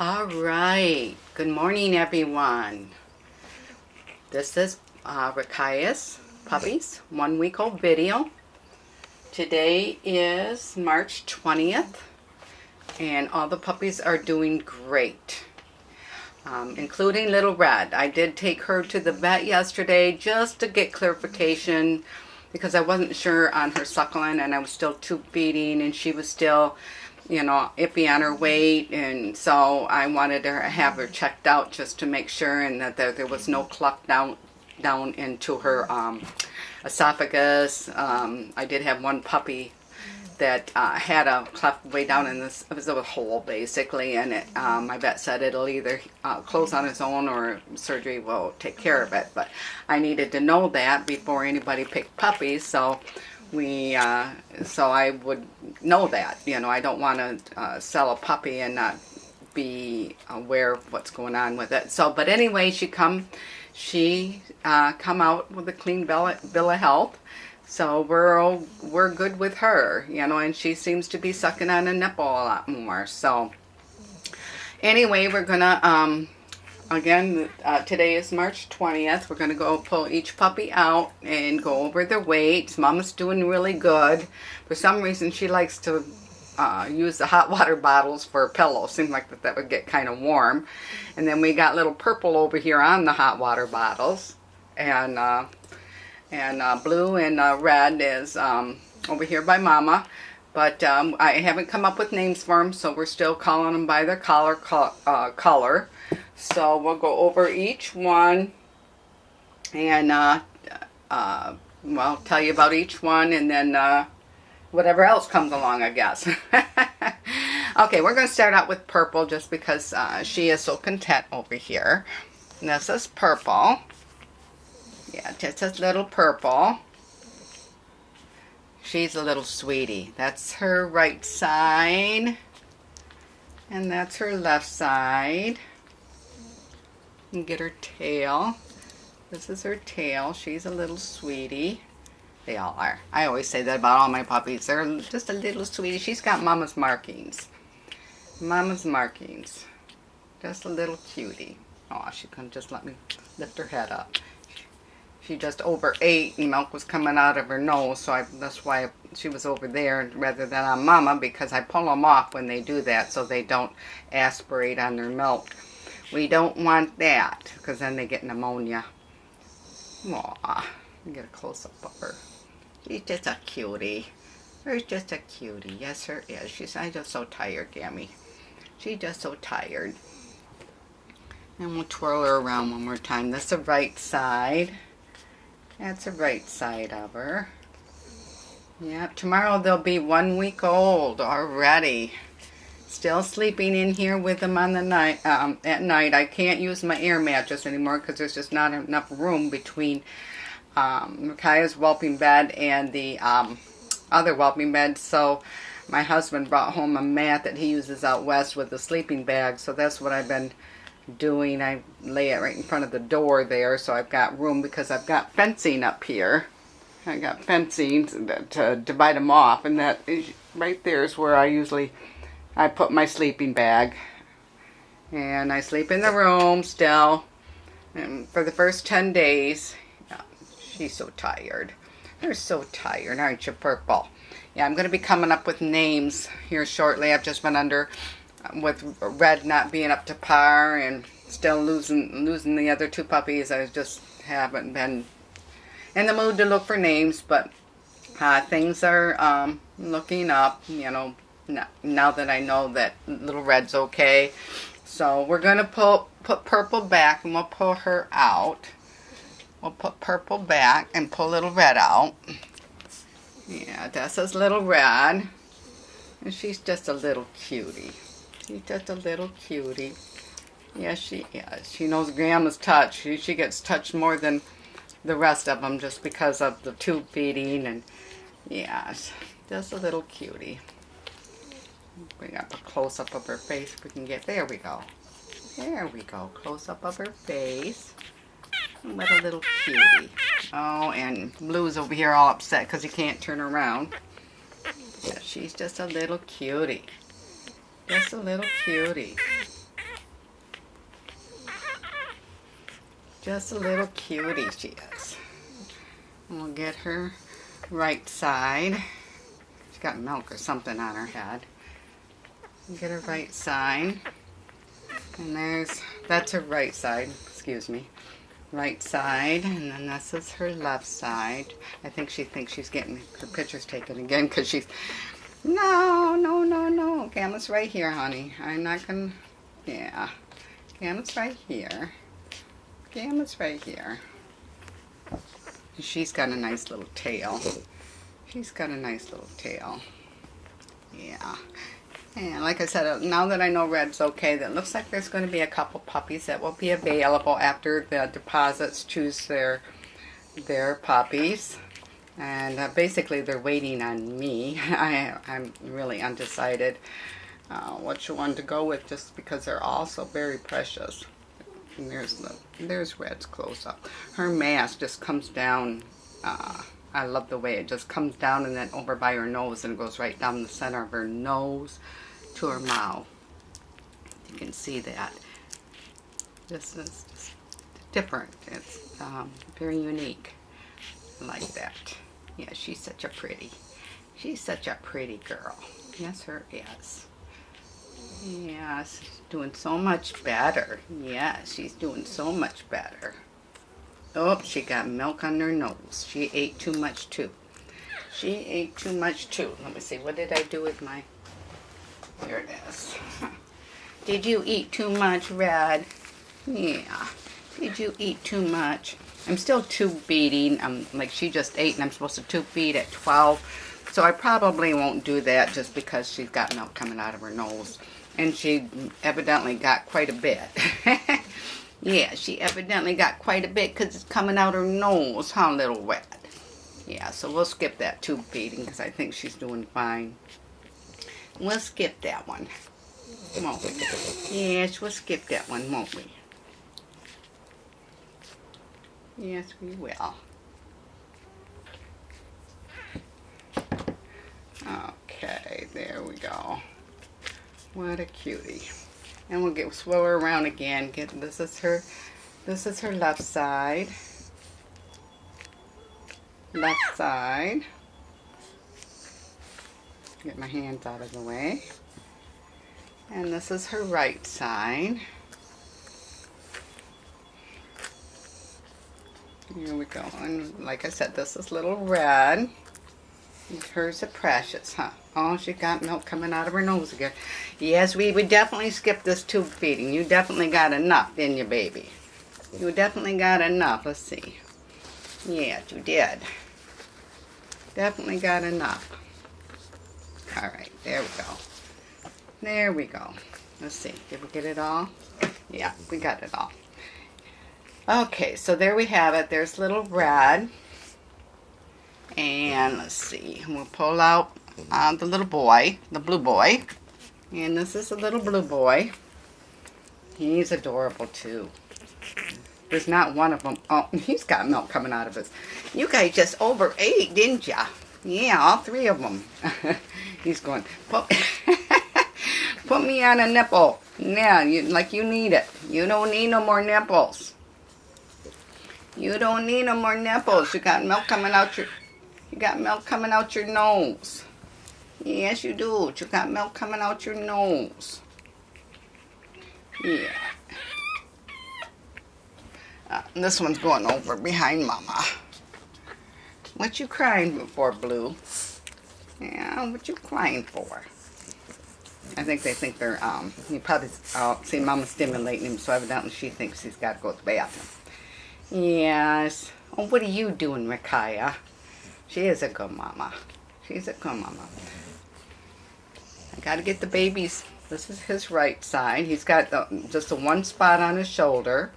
All right. Good morning, everyone. This is Rakaya's Puppies 1 week old video. Today is March 20th, and all the puppies are doing great, including Little Red. I did take her to the vet yesterday just to get clarification because I wasn't sure on her suckling, and I was still tube feeding, and she was still iffy on her weight, and so I wanted to have her checked out just to make sure and that there was no cleft down into her esophagus. I did have one puppy that had a cleft way down in this, it was a hole basically, and my vet said it'll either close on its own or surgery will take care of it, but I needed to know that before anybody picked puppies, so I would know that. I don't want to sell a puppy and not be aware of what's going on with it. So, but anyway, she come out with a clean bill of health. So we're good with her, and she seems to be sucking on a nipple a lot more. So anyway, we're gonna again, today is March 20th. We're going to go pull each puppy out and go over their weights. Mama's doing really good. For some reason, she likes to use the hot water bottles for a pillow. Seems like that would get kind of warm. And then we got little purple over here on the hot water bottles. And blue and red is over here by Mama. But I haven't come up with names for them, so we're still calling them by their color. So we'll go over each one and, well, tell you about each one, and then whatever else comes along, I guess. Okay, we're going to start out with Purple just because she is so content over here. And this is Purple. Yeah, this is little Purple. She's a little sweetie. That's her right side. And that's her left side. And get her tail. This is her tail. She's a little sweetie. They all are. I always say that about all my puppies. They're just a little sweetie. She's got Mama's markings. Mama's markings. Just a little cutie. Oh, she couldn't just let me lift her head up. She just overate and milk was coming out of her nose, so that's why she was over there rather than on Mama, because I pull them off when they do that so they don't aspirate on their milk. We don't want that, because then they get pneumonia. Aw, get a close-up of her. She's just a cutie. She's just a cutie. Yes, her is. I'm just so tired, Gammy. She's just so tired. And we'll twirl her around one more time. That's the right side. That's the right side of her. Yeah, tomorrow they'll be 1 week old already. Still sleeping in here with them on the night. At night, I can't use my air mattress anymore because there's just not enough room between Micaiah's whelping bed and the other whelping bed. So my husband brought home a mat that he uses out west with a sleeping bag. So that's what I've been doing. I lay it right in front of the door there, so I've got room because I've got fencing up here. I got fencing to divide them off, and that is right there is where I put my sleeping bag, and I sleep in the room still. And for the first 10 days, she's so tired. You're so tired, aren't you, Purple? Yeah, I'm going to be coming up with names here shortly. I've just been under with Red not being up to par and still losing the other two puppies. I just haven't been in the mood to look for names, but things are looking up, now that I know that Little Red's okay. So we're going to put Purple back, and we'll pull her out. We'll put Purple back and pull Little Red out. Yeah, this is Little Red. And she's just a little cutie. She's just a little cutie. Yes, she is. She knows Grandma's touch. She gets touched more than the rest of them just because of the tube feeding. And yes, just a little cutie. Bring up a close-up of her face if we can get. There we go. There we go. Close-up of her face. What a little cutie. Oh, and Blue's over here all upset because he can't turn around. Yeah, she's just a little cutie. Just a little cutie. Just a little cutie she is. And we'll get her right side. She's got milk or something on her head. Get her right side. And that's her right side, excuse me. Right side, and then this is her left side. I think she thinks she's getting her pictures taken again because she's, no. Gamma's right here, honey. I'm not gonna, yeah. Gamma's right here. Gamma's right here. She's got a nice little tail. She's got a nice little tail. Yeah. And like I said, now that I know Red's okay, that looks like there's going to be a couple puppies that will be available after the deposits choose their puppies. And basically they're waiting on me. I'm really undecided which one to go with, just because they're all so very precious. And there's Red's close up. Her mask just comes down. I love the way it just comes down and then over by her nose and goes right down the center of her nose to her mouth. You can see that. This is just different. It's very unique. I like that. Yeah, she's such a pretty girl. Yes, her is. Yes, she's doing so much better. Yeah, she's doing so much better. Oh, she got milk on her nose. She ate too much too. She ate too much too. Let me see. What did I do with my... There it is. Did you eat too much, Red? Yeah. Did you eat too much? I'm still tube feeding. Like she just ate and I'm supposed to tube feed at 12. So I probably won't do that just because she's got milk coming out of her nose. And she evidently got quite a bit. Yeah, she evidently got quite a bit because it's coming out her nose, huh, little Red? Yeah, so we'll skip that tube feeding because I think she's doing fine. We'll skip that one, won't we? Yes, we'll skip that one, won't we? Yes, we will. Okay, there we go. What a cutie. And we'll swirl her around again. This is her left side. Left side. Get my hands out of the way. And this is her right side. Here we go. And like I said, this is little Red. Hers are precious, huh? Oh, she got milk coming out of her nose again. Yes, we would definitely skip this tube feeding. You definitely got enough, didn't you, baby? You definitely got enough. Let's see. Yeah, you did. Definitely got enough. All right, there we go. There we go. Let's see. Did we get it all? Yeah, we got it all. Okay, so there we have it. There's little Red. And let's see. We'll pull out the little boy, the blue boy. And this is a little blue boy. He's adorable too. There's not one of them. Oh, he's got milk coming out of his. You guys just overate, didn't ya? Yeah, all three of them. He's going, put me on a nipple. Yeah, like you need it. You don't need no more nipples. You don't need no more nipples. You got milk coming out your... You got milk coming out your nose. Yes, you do. You got milk coming out your nose. Yeah. This one's going over behind Mama. What you crying for, Blue? Yeah, what you crying for? I think they think they're, you probably, see Mama stimulating him, so evidently she thinks he's got to go to the bathroom. Yes. Oh, what are you doing, Micaiah? She is a good mama. She's a good mama. I got to get the babies. This is his right side. He's got just the one spot on his shoulder.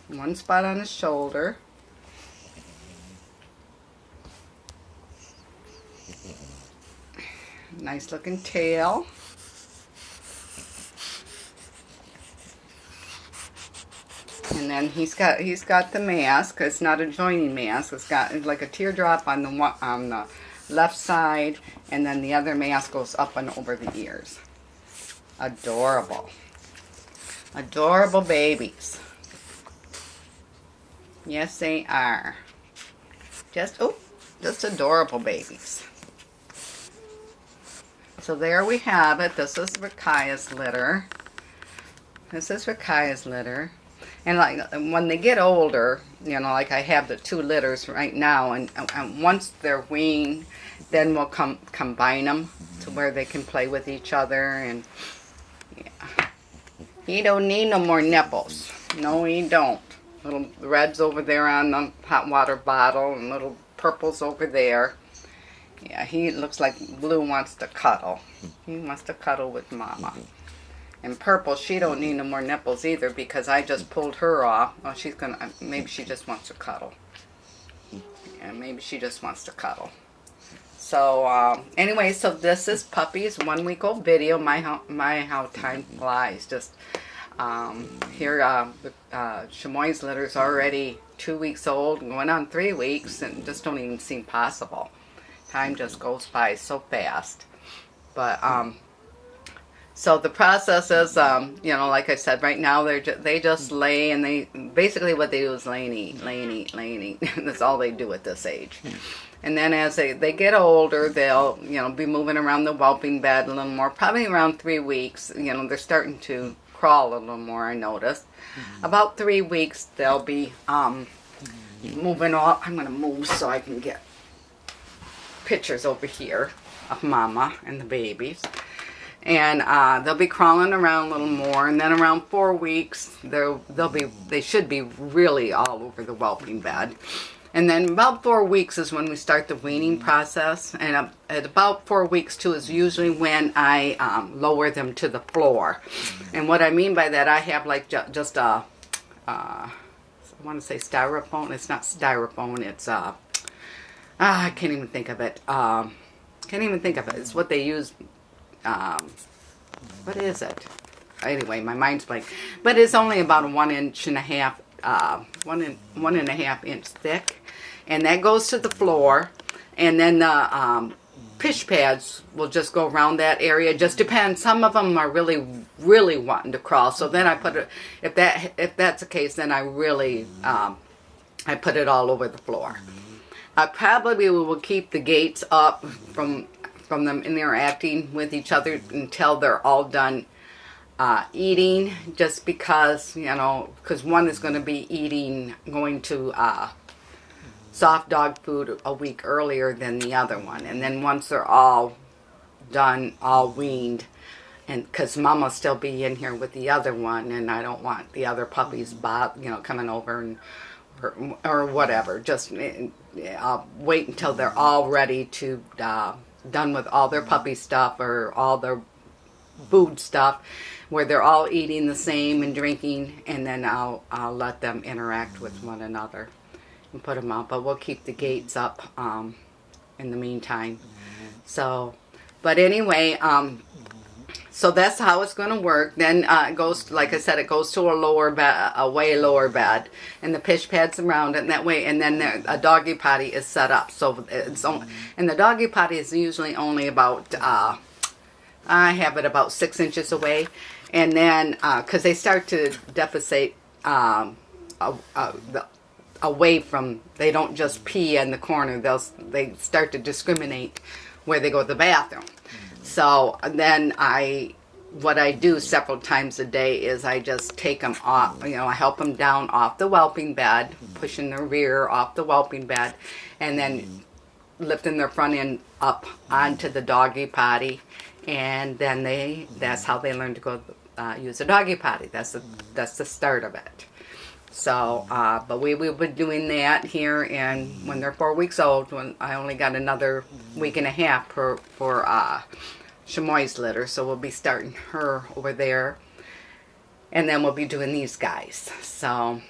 One spot on his shoulder. Nice looking tail. And then he's got the mask. It's not a joining mask. It's got like a teardrop on the left side, and then the other mask goes up and over the ears. Adorable. Adorable babies. Yes, they are. Just adorable babies. So there we have it. This is Rakaya's litter. This is Rakaya's litter. And like when they get older, you know, like I have the 2 litters right now, and once they're weaned, then we'll combine them to where they can play with each other. And yeah, he don't need no more nipples. No, he don't. Little reds over there on the hot water bottle, and little purples over there. Yeah, he looks like Blue wants to cuddle. He wants to cuddle with Mama. And Purple, she don't need no more nipples either because I just pulled her off. Oh, she's gonna, maybe she just wants to cuddle. Yeah, maybe she just wants to cuddle. So, anyway, so this is Puppy's 1-week-old video. My how time flies. Just, here, Chamoy's litter's already 2 weeks old, going on 3 weeks, and just don't even seem possible. Time just goes by so fast. But, so the process is, you know, like I said, right now they just lay, and they basically what they do is lay and eat, lay and eat, lay and eat. That's all they do at this age. And then as they get older, they'll, you know, be moving around the whelping bed a little more. Probably around 3 weeks, you know, they're starting to crawl a little more, I noticed. About 3 weeks, they'll be moving off. I'm going to move so I can get pictures over here of Mama and the babies. And they'll be crawling around a little more, and then around 4 weeks, they should be really all over the whelping bed. And then about 4 weeks is when we start the weaning process, and at about 4 weeks too is usually when I lower them to the floor. And what I mean by that, I have like just a, I want to say styrofoam. It's not styrofoam. It's I can't even think of it. It's what they use. What is it? Anyway, my mind's blank. But it's only about a 1.5 inch, 1.5 inch thick, and that goes to the floor. And then the pish pads will just go around that area. Just depends. Some of them are really, really wanting to crawl. So then I put it. If that's the case, then I really I put it all over the floor. I probably will keep the gates up from them interacting with each other until they're all done eating, just because, you know, because one is going to be going to soft dog food a week earlier than the other one. And then once they're all done, all weaned, and because Mama's still be in here with the other one, and I don't want the other puppies, you know, coming over and or whatever. Just I'll wait until they're all ready to done with all their puppy stuff or all their food stuff, where they're all eating the same and drinking, and then I'll let them interact with one another and put them out. But we'll keep the gates up in the meantime. So, but anyway, so that's how it's going to work. Then it goes, like I said, it goes to a way lower bed, and the pish pads around it, and that way. And then a doggy potty is set up. So it's only, and the doggy potty is usually only about I have it about 6 inches away, and then because they start to defecate away from, they don't just pee in the corner. They start to discriminate where they go to the bathroom. So then what I do several times a day is I just take them off, you know, I help them down off the whelping bed, pushing their rear off the whelping bed, and then lifting their front end up onto the doggy potty, and then that's how they learn to go use a doggy potty. That's the start of it. So, but we've been doing that here, and when they're 4 weeks old, when I only got another week and a half for Chamoy's litter, so we'll be starting her over there, and then we'll be doing these guys. So,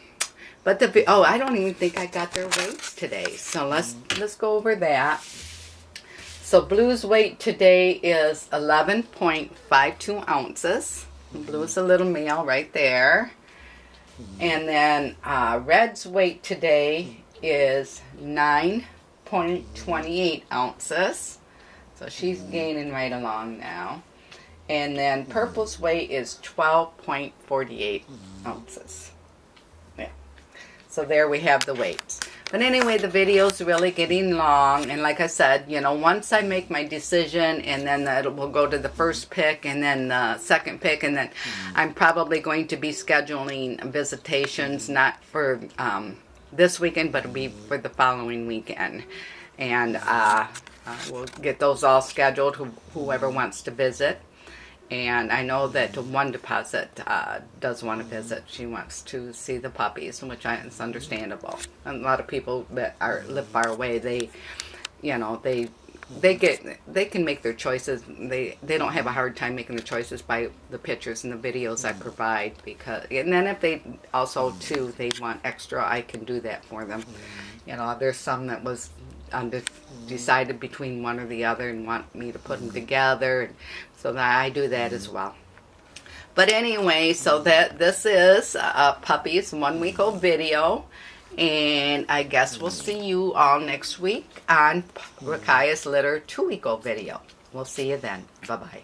but I don't even think I got their weights today. So let's go over that. So Blue's weight today is 11.52 ounces. Blue's a little male right there. And then Red's weight today is 9.28 ounces. So she's gaining right along now. And then Purple's weight is 12.48 ounces. Yeah. So there we have the weights. But anyway, the video's really getting long, and like I said, you know, once I make my decision, and then we'll go to the first pick, and then the second pick, and then I'm probably going to be scheduling visitations, not for this weekend, but it'll be for the following weekend. And we'll get those all scheduled, whoever wants to visit. And I know that one deposit does want to visit. She wants to see the puppies, which is understandable. And a lot of people that live far away, they can make their choices. They don't have a hard time making their choices by the pictures and the videos I provide. And then if they also too they want extra, I can do that for them. You know, there's some that was decided between one or the other and want me to put them together, so that I do that as well. But anyway, so that this is Puppy's 1 week old video, and I guess we'll see you all next week on Rakaya's Litter 2 week old video. We'll see you then. Bye bye.